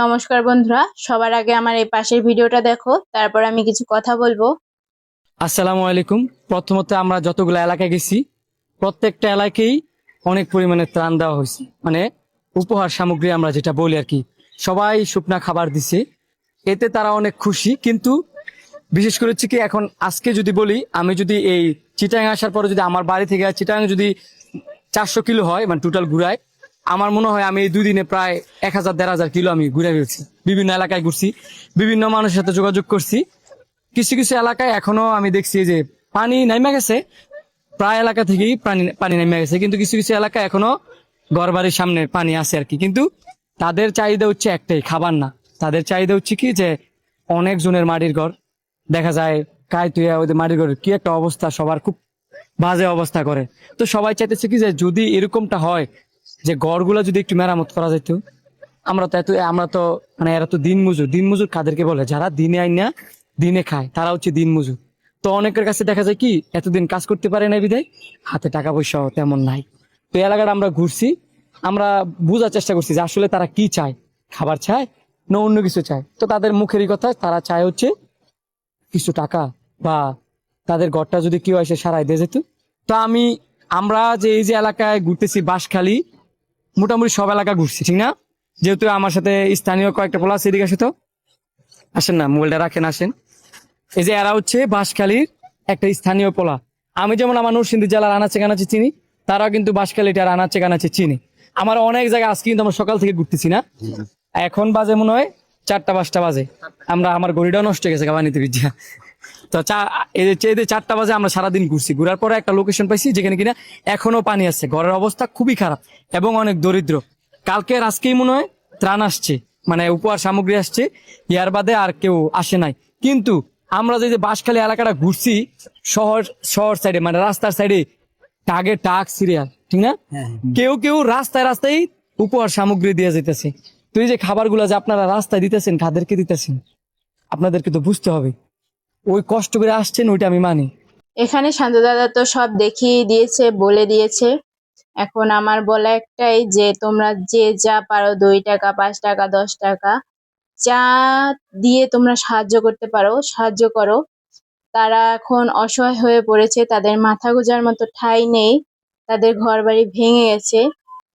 নমস্কার বন্ধুরা, সবার আগে আমার এই পাশের ভিডিওটা দেখো, তারপর আমি কিছু কথা বলবো। আসসালামু আলাইকুম। প্রথমত আমরা যতগুলো এলাকায় গেছি প্রত্যেকটা এলাকায় অনেক পরিমাণে ত্রাণ দেওয়া হয়েছে, মানে উপহার সামগ্রী আমরা যেটা বলি আর কি। সবাই শুকনা খাবার দিছে, এতে তারা অনেক খুশি। কিন্তু বিশেষ করে হচ্ছে কি, এখন আজকে যদি বলি, আমি যদি এই চিটাং আসার পরে যদি আমার বাড়ি থেকে চিটাং যদি 400 কিলো হয়, মানে টোটাল ঘুরায়, আমার মনে হয় আমি এই 2 দিনে প্রায় 1000-1500 কিলো আমি ঘুরে ফেলছি। বিভিন্ন এলাকায় ঘুরছি, বিভিন্ন মানুষের সাথে যোগাযোগ করছি। কিছু কিছু এলাকায় এখনো আমি দেখছি যে পানি নেমে গেছে, প্রায় এলাকা থেকেই পানি পানি নেমে গেছে, কিন্তু কিছু কিছু এলাকায় এখনো ঘরবাড়ির সামনে পানি আছে আর কি। কিন্তু তাদের চাহিদা হচ্ছে একটাই, খাবার না। তাদের চাহিদা হচ্ছে কি, যে অনেক জনের মাটির ঘর দেখা যায় কায়তুয়া, ওদের মাটির ঘরের কি একটা অবস্থা, সবার খুব বাজে অবস্থা করে। তো সবাই চাইতেছে কি, যে যদি এরকমটা হয়, যে ঘরগুলা যদি একটু মেরামত করা যেত। আমরা তো মানে এরা তো দিনমজুর। দিনমজুর কাদেরকে বলে? যারা দিনে আইনা দিনে খায়, তারা হচ্ছে দিনমজুর। তো অনেকের কাছে দেখা যায় কি, এতদিন কাজ করতে পারে না বিধায় হাতে টাকা পয়সা তেমন নাই। তো এই এলাকাটা আমরা ঘুরছি, আমরা বোঝার চেষ্টা করছি যে আসলে তারা কি চায়, খাবার চায় না অন্য কিছু চায়। তো তাদের মুখেরই কথা, তারা চায় হচ্ছে কিছু টাকা, বা তাদের ঘরটা যদি কেউ এসে সারাই দিয়ে যেত। তো আমরা যে এই যে এলাকায় ঘুরতেছি, বাঁশখালী, মোটামুটি সব এলাকা ঘুরছি, ঠিক না? যেহেতু আমার সাথে স্থানীয় কয়েকটা পোলা আছে, এদিকে আসে তো, আসেন না, মোবাইলটা রাখেন, আসেন। এই যে এরা হচ্ছে বাঁশখালীর একটা স্থানীয় পোলা। আমি যেমন আমার নরসিংদী জেলার আনাচে কানাচে চিনি, তারাও কিন্তু বাঁশখালীটার আনাচে কানাচে চিনি। আমার অনেক জায়গায় আজকে কিন্তু আমরা সকাল থেকে ঘুরতেছি না, এখন বাজে মনে হয় 4টা 5টা বাজে। আমার ঘড়িটাও নষ্ট হয়ে গেছে কাবানিতে বিদ্যা। তো এই যে 4টা বাজে আমরা সারাদিন ঘুরছি, ঘুরার পরে একটা লোকেশন পাইছি যেখানে কিনা এখনো পানি আছে, ঘরের অবস্থা খুবই খারাপ এবং অনেক দরিদ্র। কালকে আর আজকেই মনে হয় ত্রাণ আসছে, মানে উপহার সামগ্রী আসছে, ইয়ার বাদে আর কেউ আসে নাই। কিন্তু আমরা যে যে বাঁশখালী এলাকাটা ঘুরছি, শহর শহর সাইডে, মানে রাস্তার সাইডে টাগে টাক সিরিয়াল, ঠিক না? কেউ কেউ রাস্তায় রাস্তায় উপহার সামগ্রী দিয়ে যেতেছে। তো এই যে খাবারগুলো যে আপনারা রাস্তায় দিতেছেন, কাদেরকে দিতেছেন আপনাদেরকে তো বুঝতে হবে। ওই কষ্ট করে আসছেন, ওইটা আমি মানি। এখানে শান্ত দাদা তো সব দেখিয়ে দিয়েছে, বলে দিয়েছে। এখন আমার বলা একটাই, যে তোমরা যে যা পারো, 2 টাকা 5 টাকা 10 টাকা যা দিয়ে তোমরা সাহায্য করতে পারো সাহায্য করো। তারা এখন অসহায় হয়ে পড়েছে, তাদের মাথা গোঁজার মতো ঠাঁই নেই, তাদের ঘর বাড়ি ভেঙে গেছে।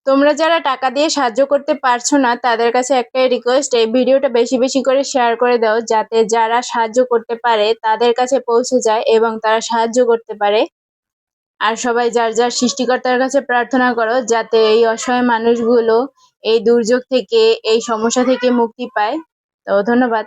তোমরা যারা টাকা দিয়ে সাহায্য করতে পারছো না, তাদের কাছে একটাই রিকোয়েস্ট, এই ভিডিওটা বেশি বেশি করে শেয়ার করে দাও, যাতে যারা সাহায্য করতে পারে তাদের কাছে পৌঁছে যায় এবং তারা সাহায্য করতে পারে। আর সবাই যার যার সৃষ্টিকর্তার কাছে প্রার্থনা করো, যাতে এই অসহায় মানুষগুলো এই দুর্যোগ থেকে, এই সমস্যা থেকে মুক্তি পায়। তো ধন্যবাদ।